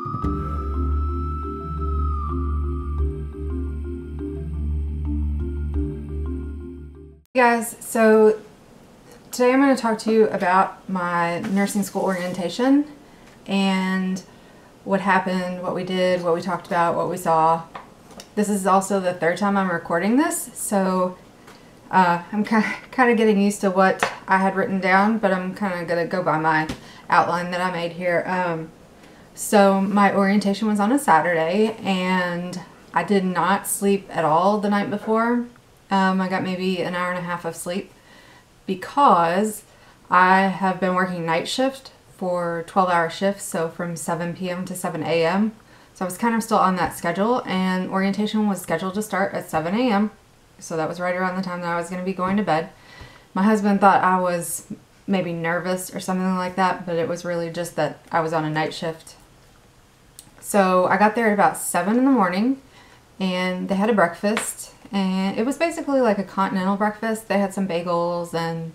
Hey guys, so today I'm going to talk to you about my nursing school orientation and what happened, what we did, what we talked about, what we saw. This is also the third time I'm recording this, so I'm kind of getting used to what I had written down, but I'm kind of going to go by my outline that I made here. So my orientation was on a Saturday, and I did not sleep at all the night before. I got maybe an hour and a half of sleep because I have been working night shift for 12-hour shifts, so from 7 p.m. to 7 a.m. So I was kind of still on that schedule, and orientation was scheduled to start at 7 a.m. So that was right around the time that I was going to be going to bed. My husband thought I was maybe nervous or something like that, but it was really just that I was on a night shift. So I got there at about 7 in the morning, and they had a breakfast. And it was basically like a continental breakfast. They had some bagels and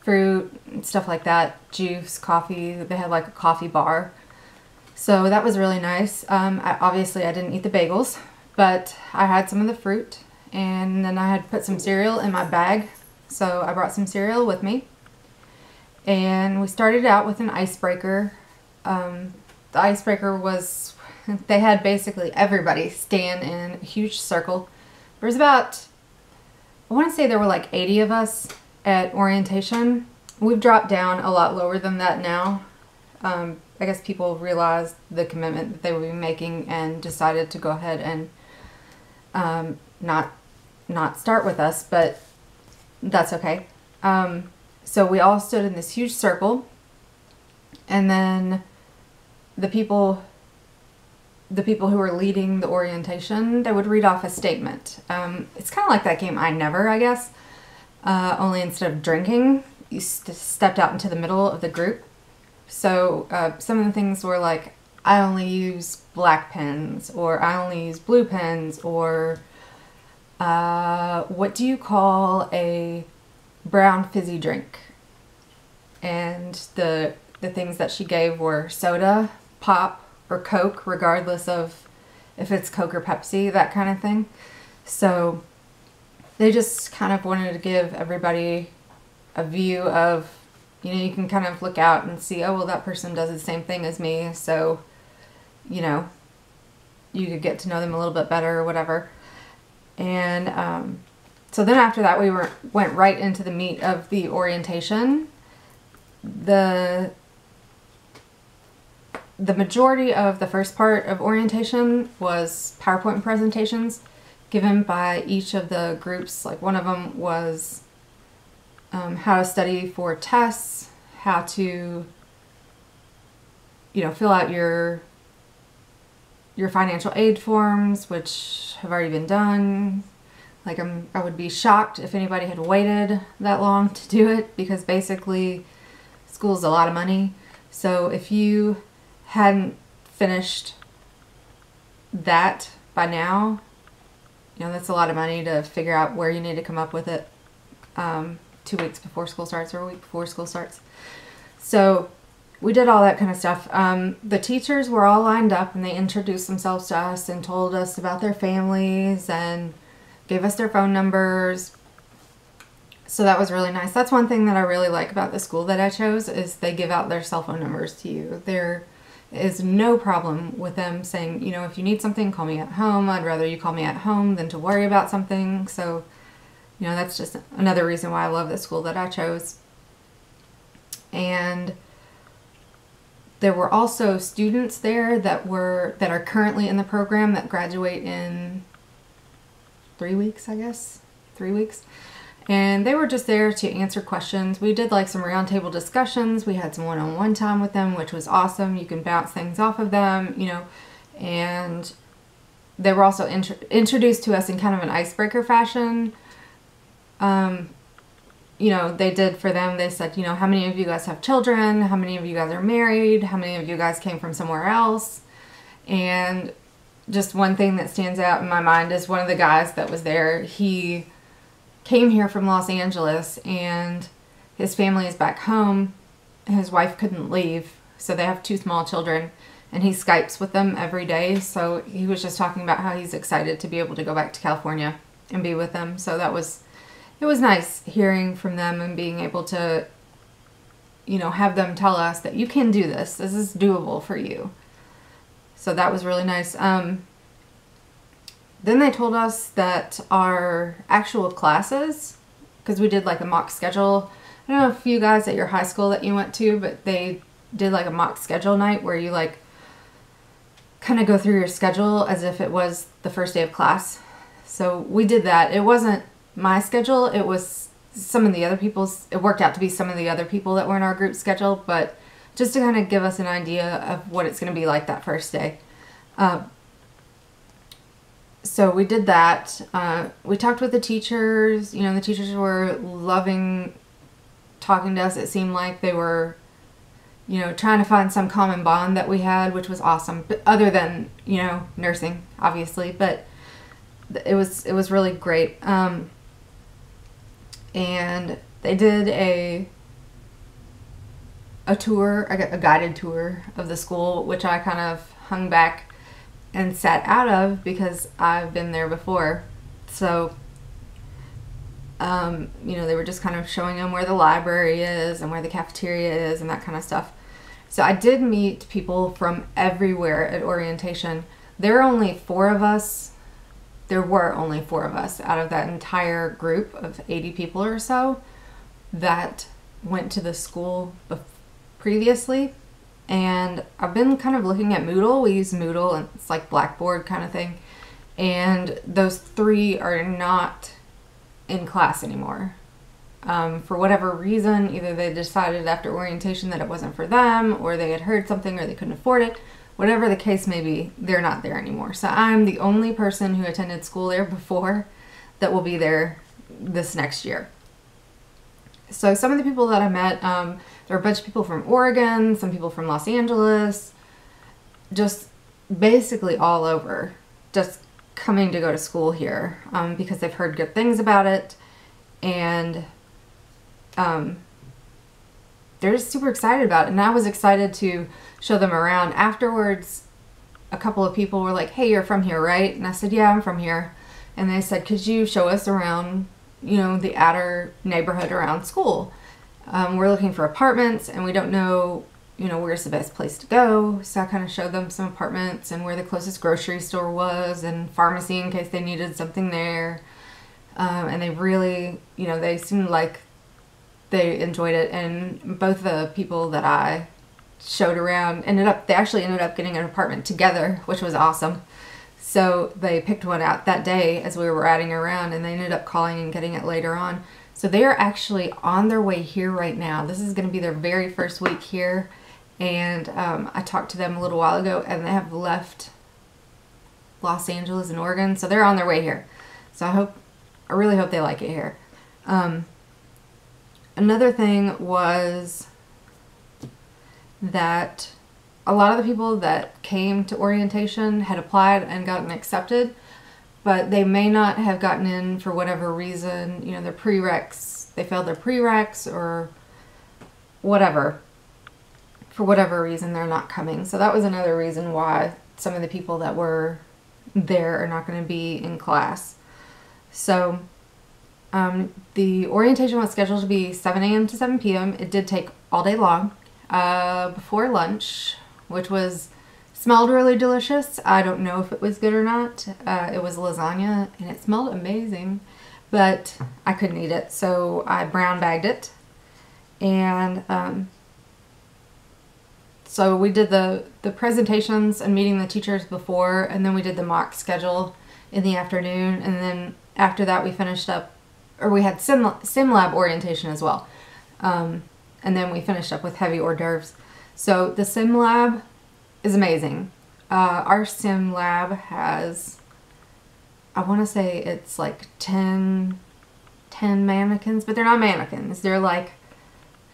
fruit and stuff like that, juice, coffee. They had like a coffee bar. So that was really nice. Obviously I didn't eat the bagels, but I had some of the fruit, and then I had put some cereal in my bag. So I brought some cereal with me. And we started out with an icebreaker. The icebreaker was, they had basically everybody stand in a huge circle. There was about, I want to say there were like 80 of us at orientation. We've dropped down a lot lower than that now. I guess people realized the commitment that they would be making and decided to go ahead and not start with us, but that's okay. So we all stood in this huge circle, and then the people who were leading the orientation, they would read off a statement. It's kind of like that game I Never, I guess. Only instead of drinking, you stepped out into the middle of the group. So some of the things were like, I only use black pens, or I only use blue pens, or what do you call a brown fizzy drink? And the things that she gave were soda, pop, or Coke, regardless of if it's Coke or Pepsi, that kind of thing. So they just kind of wanted to give everybody a view of, you know, you can kind of look out and see, oh, well, that person does the same thing as me, so, you know, you could get to know them a little bit better or whatever. And so then after that, we went right into the meat of the orientation. The majority of the first part of orientation was PowerPoint presentations given by each of the groups. Like one of them was how to study for tests, how to, you know, fill out your financial aid forms, which have already been done. Like I would be shocked if anybody had waited that long to do it, because basically school's a lot of money. So if you hadn't finished that by now, you know, that's a lot of money to figure out where you need to come up with it 2 weeks before school starts or a week before school starts. So we did all that kind of stuff. The teachers were all lined up, and they introduced themselves to us and told us about their families and gave us their phone numbers. So that was really nice. That's one thing that I really like about the school that I chose, is they give out their cell phone numbers to you. There is no problem with them saying, you know, if you need something, call me at home. I'd rather you call me at home than to worry about something. So, you know, that's just another reason why I love the school that I chose. And there were also students there that are currently in the program that graduate in 3 weeks, I guess. 3 weeks. And they were just there to answer questions. We did like some roundtable discussions. We had some one-on-one time with them, which was awesome. You can bounce things off of them, you know. And they were also introduced to us in kind of an icebreaker fashion. You know, they did for them, they said, you know, how many of you guys have children? How many of you guys are married? How many of you guys came from somewhere else? And just one thing that stands out in my mind is one of the guys that was there, he came here from Los Angeles, and his family is back home. His wife couldn't leave, so they have 2 small children, and he Skypes with them every day. So he was just talking about how he's excited to be able to go back to California and be with them. So it was nice hearing from them and being able to, have them tell us that you can do this. This is doable for you. So that was really nice. Then they told us that our actual classes, because we did like a mock schedule. I don't know if you guys at your high school that you went to, but they did like a mock schedule night where you like kind of go through your schedule as if it was the first day of class. So we did that. It wasn't my schedule. It was some of the other people's. It worked out to be some of the other people that were in our group schedule, but just to kind of give us an idea of what it's going to be like that first day. So we did that. We talked with the teachers. The teachers were loving talking to us. It seemed like they were, trying to find some common bond that we had, which was awesome. But other than, nursing, obviously. But it was really great. And they did a tour, a guided tour of the school, which I kind of hung back and sat out of because I've been there before. So, they were just kind of showing them where the library is and where the cafeteria is and that kind of stuff. So I did meet people from everywhere at orientation. There were only 4 of us out of that entire group of 80 people or so that went to the school previously. And I've been kind of looking at Moodle. We use Moodle, and it's like Blackboard kind of thing. And those 3 are not in class anymore. For whatever reason, either they decided after orientation that it wasn't for them, or they had heard something, or they couldn't afford it. Whatever the case may be, they're not there anymore. So I'm the only person who attended school there before that will be there this next year. So some of the people that I met, there were a bunch of people from Oregon, some people from Los Angeles, just basically all over, just coming to go to school here because they've heard good things about it, and they're just super excited about it. And I was excited to show them around. Afterwards, a couple of people were like, "Hey, you're from here, right?" And I said, "Yeah, I'm from here." And they said, "Could you show us around, the outer neighborhood around school? We're looking for apartments and we don't know, where's the best place to go." So I kind of showed them some apartments and where the closest grocery store was and pharmacy in case they needed something there. And they really, they seemed like they enjoyed it. And both the people that I showed around they actually ended up getting an apartment together, which was awesome. So they picked one out that day as we were riding around, and they ended up calling and getting it later on. So they are actually on their way here right now. This is going to be their very first week here. And I talked to them a little while ago, and they have left Los Angeles and Oregon. So they're on their way here. So I really hope they like it here. Another thing was that a lot of the people that came to orientation had applied and gotten accepted, but they may not have gotten in for whatever reason. Their prereqs, they failed their prereqs or whatever. For whatever reason, they're not coming. So that was another reason why some of the people that were there are not going to be in class. So the orientation was scheduled to be 7 a.m. to 7 p.m. It did take all day long before lunch, which smelled really delicious. I don't know if it was good or not. It was lasagna and it smelled amazing, but I couldn't eat it, so I brown bagged it. And so we did the presentations and meeting the teachers before, and then we did the mock schedule in the afternoon, and then after that we finished up, or we had sim lab orientation as well. And then we finished up with heavy hors d'oeuvres. So the sim lab is amazing. Our sim lab has, I want to say it's like 10 mannequins, but they're not mannequins. They're like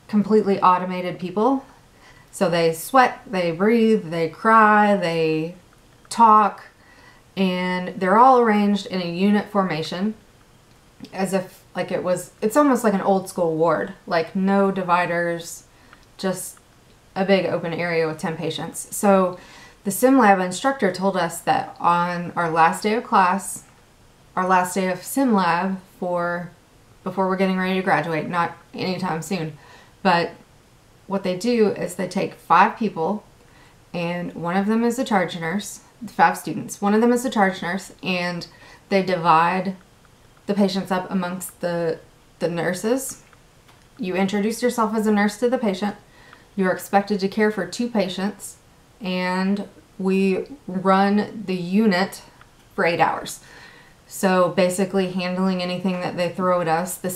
completely automated people. So they sweat, they breathe, they cry, they talk, and they're all arranged in a unit formation as if like it's almost like an old school ward, like no dividers, just a big open area with 10 patients. So the sim lab instructor told us that on our last day of class, our last day of sim lab before we're getting ready to graduate, not anytime soon, but what they do is they take 5 people, and one of them is a charge nurse, 5 students, one of them is a charge nurse, and they divide the patients up amongst the nurses. You introduce yourself as a nurse to the patient. You're expected to care for 2 patients, and we run the unit for 8 hours. So basically handling anything that they throw at us. The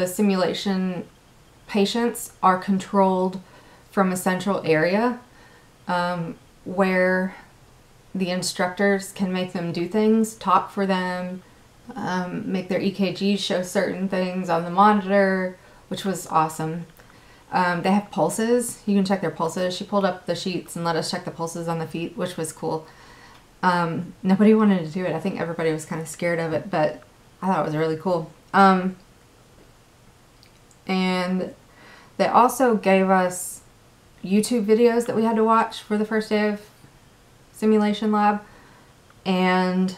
simulation patients are controlled from a central area where the instructors can make them do things, talk for them, make their EKGs show certain things on the monitor, which was awesome. They have pulses. You can check their pulses. She pulled up the sheets and let us check the pulses on the feet, which was cool. Nobody wanted to do it. I think everybody was kind of scared of it, but I thought it was really cool. And they also gave us YouTube videos that we had to watch for the first day of simulation lab. And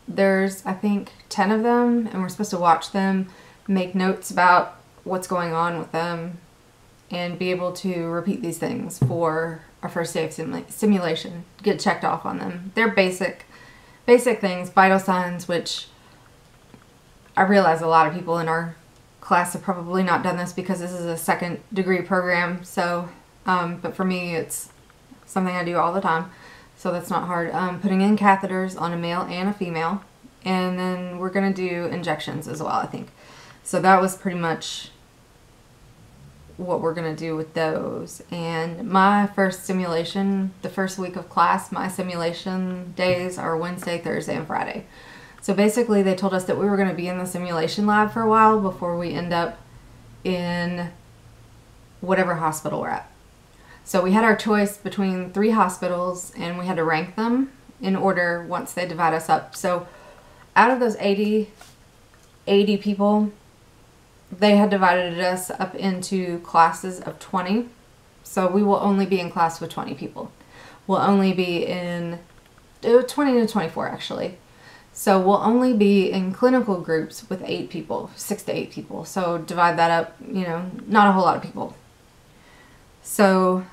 there's, I think, 10 of them, and we're supposed to watch them, make notes about what's going on with them, and be able to repeat these things for our first day of simulation, get checked off on them. They're basic things, vital signs, which I realize a lot of people in our class have probably not done this because this is a 2nd degree program. So, but for me, it's something I do all the time. So that's not hard. Putting in catheters on a male and a female. And then we're going to do injections as well, I think. So that was pretty much what we're going to do with those. And my first simulation, the first week of class, my simulation days are Wednesday, Thursday, and Friday. So basically they told us that we were going to be in the simulation lab for a while before we end up in whatever hospital we're at. So we had our choice between 3 hospitals, and we had to rank them in order once they divide us up. So out of those 80 people, they had divided us up into classes of 20. So we will only be in class with 20 people. We'll only be in 20 to 24 actually. So we'll only be in clinical groups with 8 people, 6 to 8 people. So divide that up, you know, not a whole lot of people. So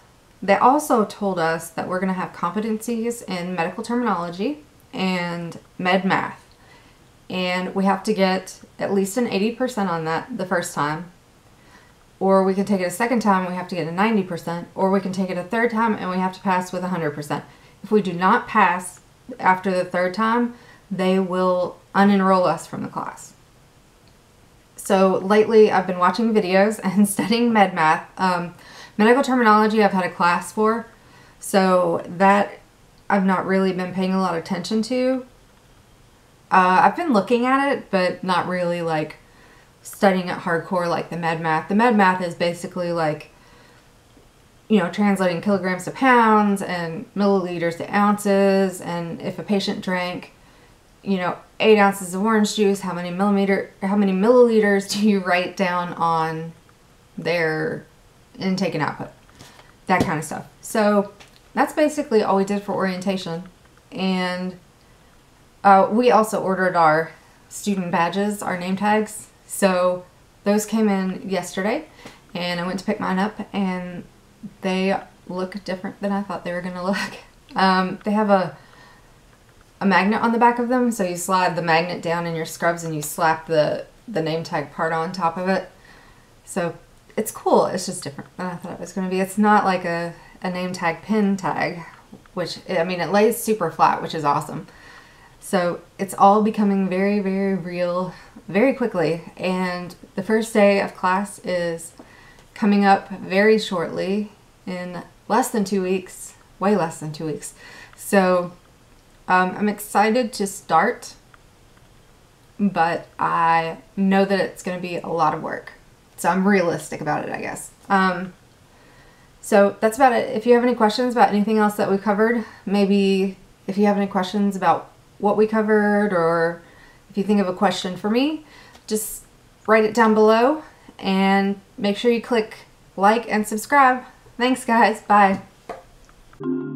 they also told us that we're going to have competencies in medical terminology and med math. And we have to get at least an 80% on that the first time. Or we can take it a second time and we have to get a 90%. Or we can take it a third time and we have to pass with 100%. If we do not pass after the 3rd time, they will unenroll us from the class. So lately I've been watching videos and studying med math. Medical terminology I've had a class for, so that I've not really been paying a lot of attention to. I've been looking at it, but not really like studying it hardcore like the med math. The med math is basically like, you know, translating kilograms to pounds and milliliters to ounces, and if a patient drank, you know, 8 ounces of orange juice, how many milliliters do you write down on their intake and output, that kind of stuff. So that's basically all we did for orientation. And we also ordered our student badges, our name tags. So those came in yesterday, and I went to pick mine up, and they look different than I thought they were going to look. They have a magnet on the back of them, so you slide the magnet down in your scrubs and you slap the name tag part on top of it. So it's cool. It's just different than I thought it was going to be. It's not like a name tag pin tag, which, I mean, it lays super flat, which is awesome. So it's all becoming very, very real very quickly. And the first day of class is coming up very shortly, in less than 2 weeks, way less than 2 weeks. So I'm excited to start, but I know that it's going to be a lot of work. So I'm realistic about it, I guess. So that's about it. If you have any questions about anything else that we covered, maybe if you have any questions about what we covered, or if you think of a question for me, just write it down below, and make sure you click like and subscribe. Thanks guys, bye. you.